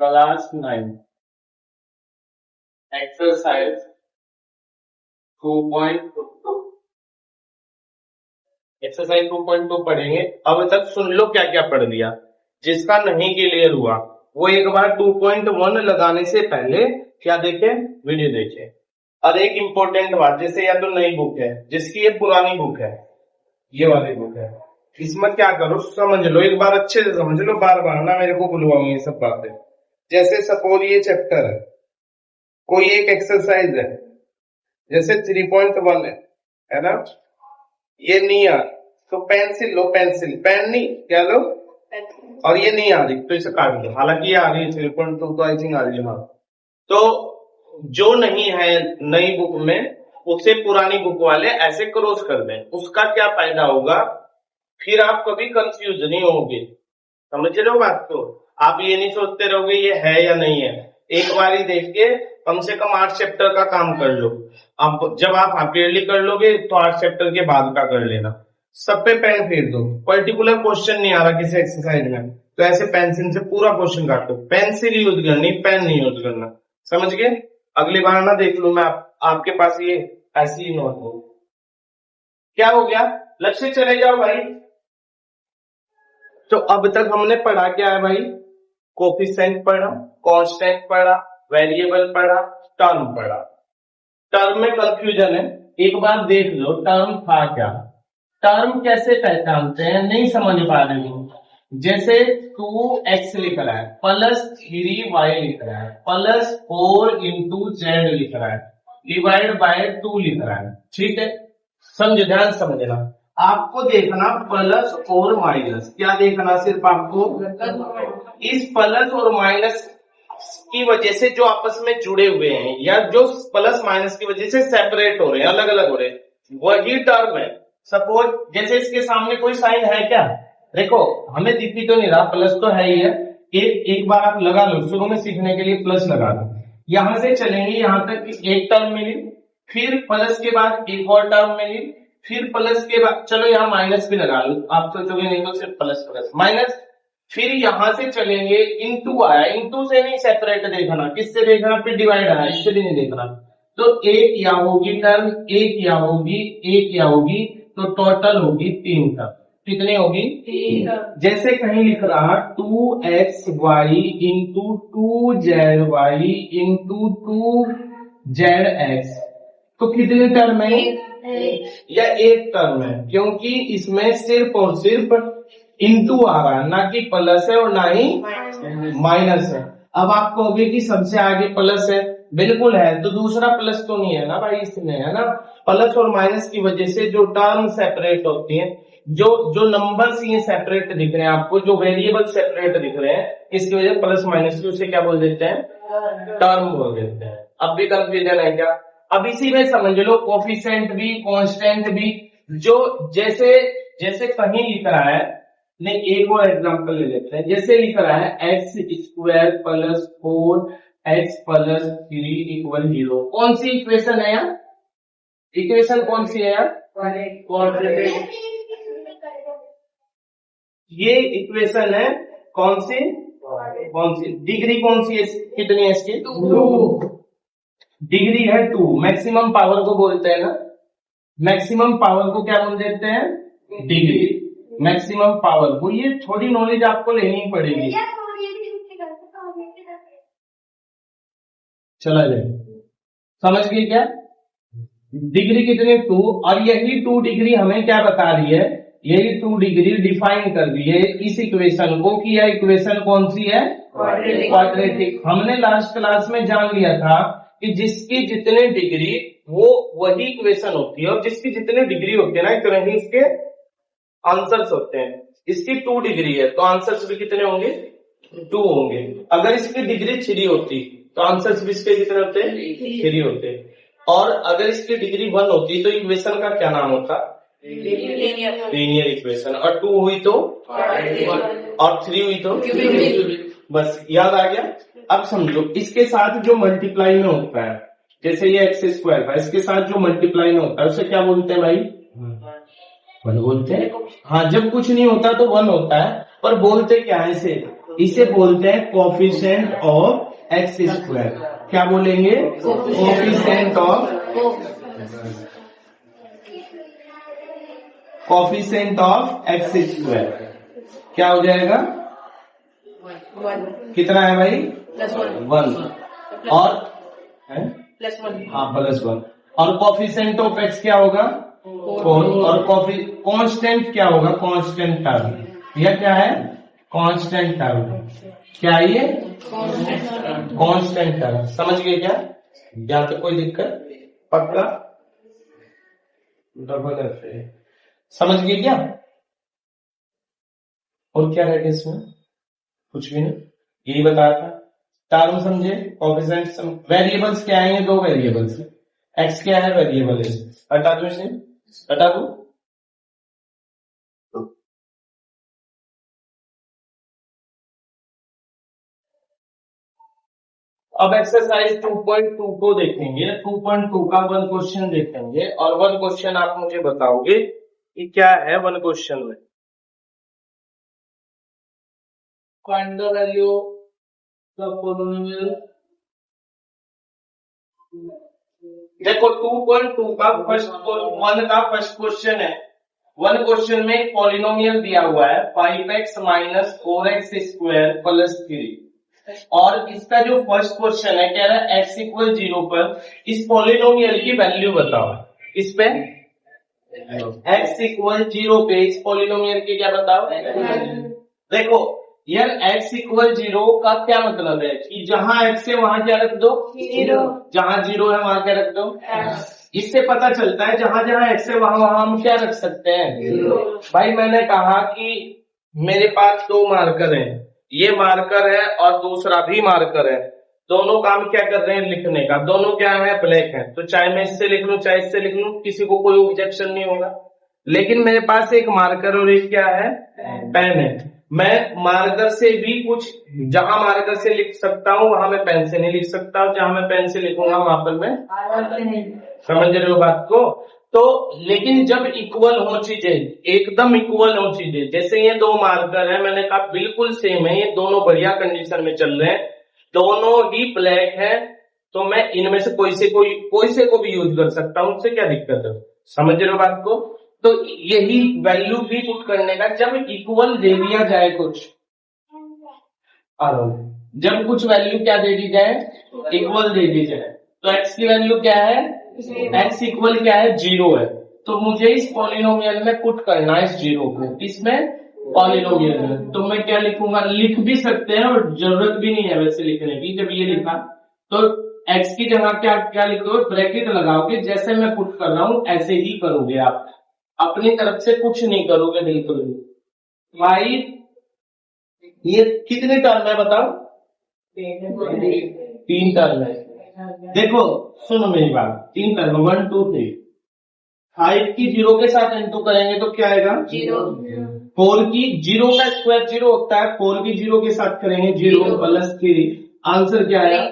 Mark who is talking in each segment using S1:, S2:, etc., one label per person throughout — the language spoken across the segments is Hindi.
S1: क्लास 9 एक्सरसाइज 2.2 एक्सरसाइज 2.2 पढ़ेंगे। अब तक सुन लो क्या क्या पढ़ लिया। जिसका नहीं क्लियर हुआ वो एक बार 2.1 लगाने से पहले क्या देखे, वीडियो देखे। और एक इम्पोर्टेंट बात, जैसे या तो नई बुक है, जिसकी ये पुरानी बुक है, ये वाली बुक है, इसमें क्या करो समझ लो, एक बार अच्छे से समझ लो, बार बार ना मेरे को बुलवाओ ये सब बातें। जैसे सपोज ये चैप्टर है, कोई एक एक्सरसाइज है, जैसे 3.1 है ना, ये नहीं आ तो पेंसिल लो, पेंसिल, पेन नहीं क्या लो, और ये नहीं आ रही तो इसे काट दो। हालांकि ये आ रही है 3.2 तो आई थिंक आ रही है। हाँ, तो जो नहीं है नई बुक में उसे पुरानी बुक वाले ऐसे क्रॉस कर दें। उसका क्या फायदा होगा, फिर आप कभी कंफ्यूज नहीं होगे। समझ रहे हो बात को? आप ये नहीं सोचते रहोगे ये है या नहीं है। एक बार ही देख के कम से कम 8 चैप्टर का काम कर लो। अब जब आप हाफ ईयरली कर लोगे तो 8 चैप्टर के बाद का कर लेना। सब पे पेन फेर दो। पर्टिकुलर क्वेश्चन नहीं आ रहा किसी एक्सरसाइज में तो ऐसे पेंसिल से पूरा क्वेश्चन काटो। पेंसिल यूज करनी, पेन नहीं यूज करना। समझ गए? अगली बार ना देख लू मैं आपके पास ये ऐसी ही नोट हो। क्या हो गया? लक्ष्य चले जाओ भाई। तो अब तक हमने पढ़ा क्या है भाई? कोफिशिएंट पढ़ा, कांस्टेंट पढ़ा, वेरिएबल पढ़ा, टर्म पढ़ा। टर्म में कंफ्यूजन है, एक बार देख लो टर्म था क्या। टर्म कैसे पहचानते हैं, नहीं समझ पा रहे हो। जैसे 2x लिख रहा है प्लस 3y लिख रहा है प्लस 4 इंटू z लिख रहा है डिवाइड बाय 2 लिख रहा है। ठीक है, समझ, ध्यान समझना। आपको देखना प्लस और माइनस, क्या देखना सिर्फ आपको, इस प्लस और माइनस की वजह से जो आपस में जुड़े हुए हैं या जो प्लस माइनस की वजह से सेपरेट हो रहे हैं, अलग अलग हो रहे हैं, वही टर्म है। सपोज जैसे इसके सामने कोई साइन है क्या, देखो हमें दिखी तो नहीं रहा, प्लस तो है ही है। एक बार आप लगा लो, शुरू में सीखने के लिए प्लस लगा दो। यहां से चलेंगे यहां तक एक टर्म मिली, फिर प्लस के बाद एक और टर्म मिली, फिर प्लस के बाद चलो यहाँ माइनस भी लगा लो। आप सोचोगे नहीं तो सिर्फ प्लस प्लस माइनस, फिर यहां से चलेंगे इंटू आया, इंटू से नहीं सेपरेट देखना, किससे देखना, फिर डिवाइड आया, इससे भी नहीं देखना। तो एक या होगी टर्म, एक या होगी, एक या होगी, तो टोटल होगी 3 टर्म। कितनी होगी? 3। जैसे कहीं लिख रहा 2xy into 2zy into 2zx, तो कितने टर्म है? या एक टर्म है, क्योंकि इसमें सिर्फ और सिर्फ इंटू आ रहा है, ना कि प्लस है और ना ही माइनस है। अब आप कहोगे कि सबसे आगे प्लस है, बिल्कुल है, तो दूसरा प्लस तो नहीं है ना भाई इसमें, है ना। प्लस और माइनस की वजह से जो टर्म सेपरेट होती है, जो नंबर्स ये सेपरेट दिख रहे हैं आपको, जो वेरिएबल सेपरेट दिख रहे हैं, इसकी वजह प्लस माइनस की, उसे क्या बोल देते हैं? टर्म बोल देते हैं। अब भी कंफ्यूजन है क्या? अब इसी में समझ लो कोफिशिएंट भी, कांस्टेंट भी, जो जैसे कहीं लिख रहा है, नहीं एक और एग्जांपल ले लेते हैं। जैसे लिख रहा है x square plus 4x plus 3 equal 0। कौन सी इक्वेशन है यार? इक्वेशन कौन सी है यार? ये इक्वेशन है कौन सी? डिग्री कौन सी है, कितनी है इसकी? 2 डिग्री है 2। मैक्सिमम पावर को बोलते हैं ना, मैक्सिमम पावर को क्या बोल देते हैं? डिग्री। मैक्सिमम पावर को, ये थोड़ी नॉलेज आपको लेनी पड़ेगी। चला जाए, समझ गए क्या? डिग्री कितनी? 2। और यही 2 डिग्री हमें क्या बता रही है, यही 2 डिग्री डिफाइन कर दी है इस इक्वेशन को, कि यह इक्वेशन कौन सी है? क्वाड्रेटिक। हमने लास्ट क्लास में जान लिया था कि जिसकी जितने डिग्री वो वही इक्वेशन होती है, और जिसकी जितने डिग्री होती है ना, इतने ही इसके आंसर्स होते हैं। इसकी 2 डिग्री है तो आंसर्स भी कितने होंगे? 2 होंगे। अगर इसकी डिग्री 3 होती तो आंसर्स भी इसके कितने होते? 3 होते। और अगर इसकी डिग्री 1 होती तो इक्वेशन का क्या नाम होता? Linear equation. और 2 हुई तो और 3 हुई तो बस याद आ गया। अब समझो इसके साथ जो मल्टीप्लाई में होता है, जैसे ये एक्स स्क्वायर था, इसके साथ जो मल्टीप्लाई में होता है उसे क्या बोलते हैं भाई? 1 बोलते हैं। हाँ, जब कुछ नहीं होता तो 1 होता है, पर बोलते क्या है इसे? इसे बोलते हैं कोफिशिएंट ऑफ एक्स स्क्वायर। क्या बोलेंगे? Coefficient of x square. क्या हो जाएगा? कितना है भाई? +1। और +1। और कोफिशिएंट ऑफ एक्स क्या होगा? 4। और कांस्टेंट क्या होगा? Constant term. यह क्या है? Constant term. क्या ये? Constant term. समझ गए क्या? यहाँ पे कोई दिक्कत? पक्का? डबल एफ है। समझ गए क्या? और क्या रहेगा इसमें? कुछ भी नहीं, यही बताया था। टर्म समझे, कोफिशिएंट। वेरिएबल्स क्या है? ये 2 वेरिएबल्स है। एक्स क्या है? वेरिएबल है। हटा दो इसे, हटा दो। अब एक्सरसाइज 2.2 को देखेंगे। 2.2 का 1 क्वेश्चन देखेंगे और 1 क्वेश्चन आप मुझे बताओगे कि क्या है 1 क्वेश्चन में। Find the value of polynomial. देखो 2.2 का फर्स्ट क्वेश्चन है। 1 क्वेश्चन में पॉलिनोमियल दिया हुआ है 5x minus 4x square plus 3। और इसका जो फर्स्ट क्वेश्चन है कह रहा है x इक्वल 0 पर इस पॉलिनोमियल की वैल्यू बताओ। इस पे x इक्वल 0 पे इस पॉलिनोमियल की क्या बताओ? देखो यार x इक्वल 0 का क्या मतलब है कि जहां x है वहां क्या रख दो? 0। जहां 0 है वहां क्या रख दो? इससे पता चलता है जहां जहां x है वहां वहां हम क्या रख सकते हैं? 0। भाई मैंने कहा कि मेरे पास 2 मार्कर हैं, ये मार्कर है और दूसरा भी मार्कर है। दोनों काम क्या कर रहे हैं? लिखने का। दोनों क्या है? ब्लैक है। तो चाहे मैं इससे लिख लूं चाहे इससे लिख लूं, किसी को कोई ऑब्जेक्शन नहीं होगा। लेकिन मेरे पास एक मार्कर और एक क्या है? पेन है। मैं मार्कर से भी कुछ, जहां मार्कर से लिख सकता हूं वहां मैं पेन से नहीं लिख सकता, जहां मैं पेन से लिखूंगा वहां पर मैं। समझ रहे हो बात को? तो लेकिन जब इक्वल हो चीजें, एकदम इक्वल हो चीजें, जैसे ये 2 मार्कर है, मैंने कहा बिल्कुल सेम है, ये दोनों बढ़िया कंडीशन में चल रहे हैं, दोनों ही ब्लैक है, तो मैं इनमें से कोई से को भी यूज कर सकता हूं। उससे क्या दिक्कत है? समझ रहे हो बात को? तो यही वैल्यू भी पुट करने का, जब इक्वल दे दिया जाए कुछ, जब कुछ वैल्यू क्या दे दी जाए? इक्वल दे दी जाए। तो x की वैल्यू क्या है? x इक्वल क्या है? 0 है। तो मुझे इस पॉलिनोमियल में पुट करना है इस 0 को, इसमें पॉलिनोमियल में। तो मैं क्या लिखूंगा? लिख भी सकते हैं और जरूरत भी नहीं है वैसे लिखने की। जब ये लिखा तो x की जगह क्या क्या लिखोगे? ब्रैकेट लगाओगे। जैसे मैं पुट कर रहा हूं ऐसे ही करोगे आप, अपनी तरफ से कुछ नहीं करोगे बिल्कुल भी। भाई ये कितने टर्म है बताओ? 3 टर्म है। देखो सुनो मेरी बात, 3 टर्म, 1 2 3। 5 की 0 के साथ इंटू करेंगे तो क्या आएगा? 0। 4 की 0 का स्क्वायर 0 होता है, 4 की 0 के साथ करेंगे 0 प्लस 3। आंसर क्या आया?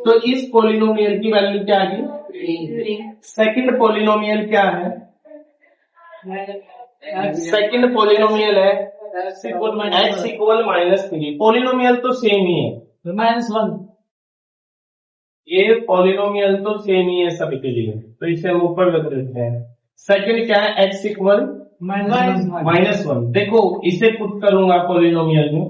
S1: तो इस पॉलिनोमियल की वैल्यू क्या आ गई? सेकंड पॉलिनोमियल क्या है? सेकंड पॉलिनोमियल है x इक्वल -3। पॉलिनोमियल तो सेम ही है, -1। ये पॉलिनोमियल तो सेम ही है सभी के लिए, तो इसे हम ऊपर रख देते हैं। सेकंड क्या है? x equal -1। देखो इसे पुट करूंगा पॉलिनोमियल में,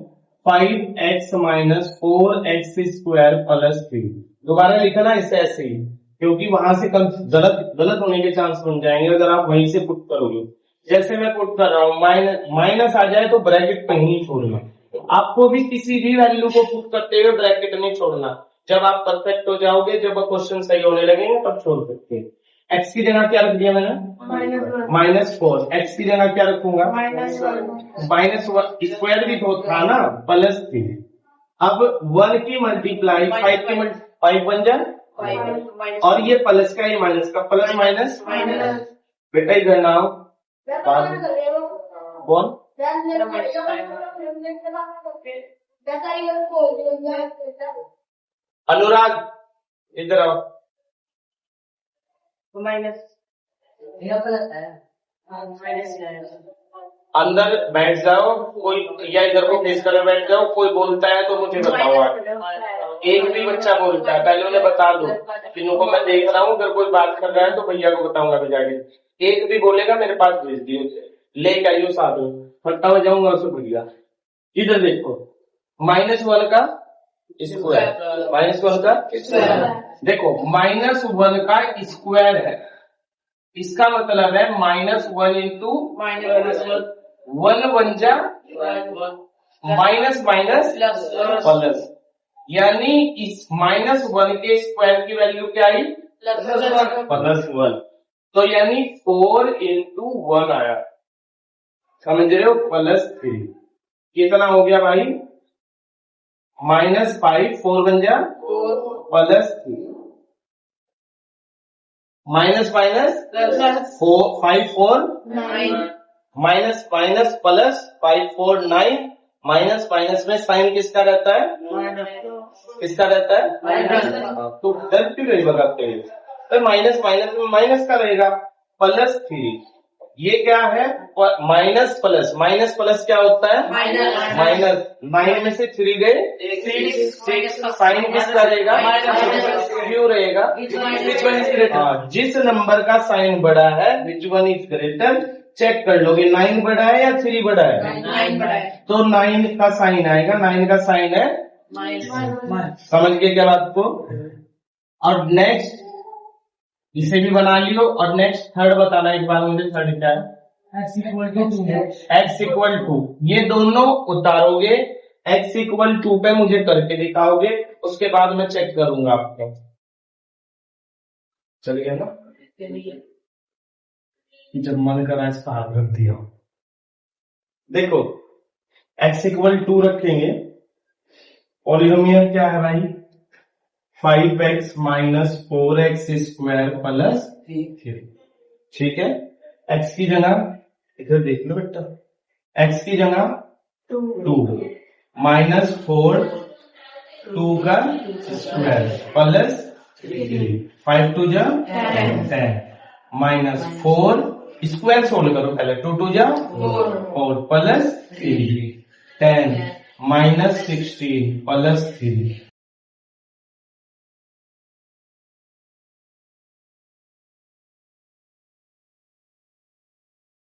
S1: 5x minus 4x square plus 3। दोबारा लिखना इसे ऐसे ही, क्योंकि वहां से गलत होने के चांस बन जाएंगे अगर आप वहीं से पुट करोगे। जैसे मैं पुट कर रहा हूं, माइनस आ जाए तो ब्रैकेट पे नहीं छोड़ना। आपको भी किसी भी वैल्यू को पुट करते हुए ब्रैकेट नहीं छोड़ना। जब आप परफेक्ट हो जाओगे, जब क्वेश्चन सही होने लगेंगे तब छोड़ सकते हैं। एक्स की जगह क्या रख दिया मैंने? -4। एक्स की जगह क्या रखूंगा? -1 स्क्वायर भी तो था ना, +3। अब 1 की मल्टीप्लाई 5 की 5 बन जाए, और ये प्लस का ये माइनस का, प्लस माइनस बेटा इधर ना आओ। कौन? अनुराग इधर आओ। अंदर बैठ जाओ, कोई या इधर को फेस कर बैठ जाओ, कोई बोलता है तो मुझे बताओ आप। एक भी बच्चा बोलता है पहले उन्हें बता दो, तीनों को मैं देख रहा हूँ, अगर कोई बात कर रहा है तो भैया को बताऊंगा मैं जाके। एक भी बोलेगा मेरे पास भेज दियो, लेके आइयो साथ में, फट्टा हो जाऊंगा उससे भैया। इधर देखो, -1 का स्क्वायर, -1 का स्क्वायर। देखो -1 का स्क्वायर है, इसका मतलब है -1 इंटू वन वन जा माइनस माइनस प्लस, यानी इस -1 के स्क्वायर की वैल्यू क्या आई? +1। तो यानी 4 इंटू 1 आया, समझ रहे हो? +3 कितना हो गया भाई? -5, 4 बन जा +3, minus minus 5 4 minus minus plus 5 4 9, minus minus में साइन किसका रहता है? किसका रहता है? तो डर क्यों नहीं बताते हैं? तो माइनस माइनस में माइनस का रहेगा, +3। ये क्या है? माइनस प्लस क्या होता है? माइनस। 9 में से 3 गए 6, साइन किसका रहेगा? क्यों रहेगा? जिस नंबर का साइन बड़ा है which one is greater, check कर लोगे 9 बड़ा है या 3 बड़ा है?
S2: 9 बड़ा है।
S1: तो 9 का साइन आएगा, 9 का साइन है समझ गए क्या बात को? और नेक्स्ट इसे भी बना लियो, और नेक्स्ट थर्ड बताना एक बार मुझे, थर्ड क्या है? x इक्वल टू, ये दोनों उतारोगे, x इक्वल टू पे मुझे करके दिखाओगे, उसके बाद मैं चेक करूंगा आपको। चल गया ना? जब मन करा इसका हाथ रख दिया। देखो x इक्वल 2 रखेंगे, पॉलिनोमियल क्या है भाई? 5x minus 4x square plus 3। ठीक है, x की जगह इधर देख लो बेटा, x की जगह 2 -4 2 का स्क्वायर प्लस 3, 5 2 जा 10 -4 स्क्वायर सोल्व करो पहले, 2 2 जा 4 प्लस 3 10 -16 प्लस 3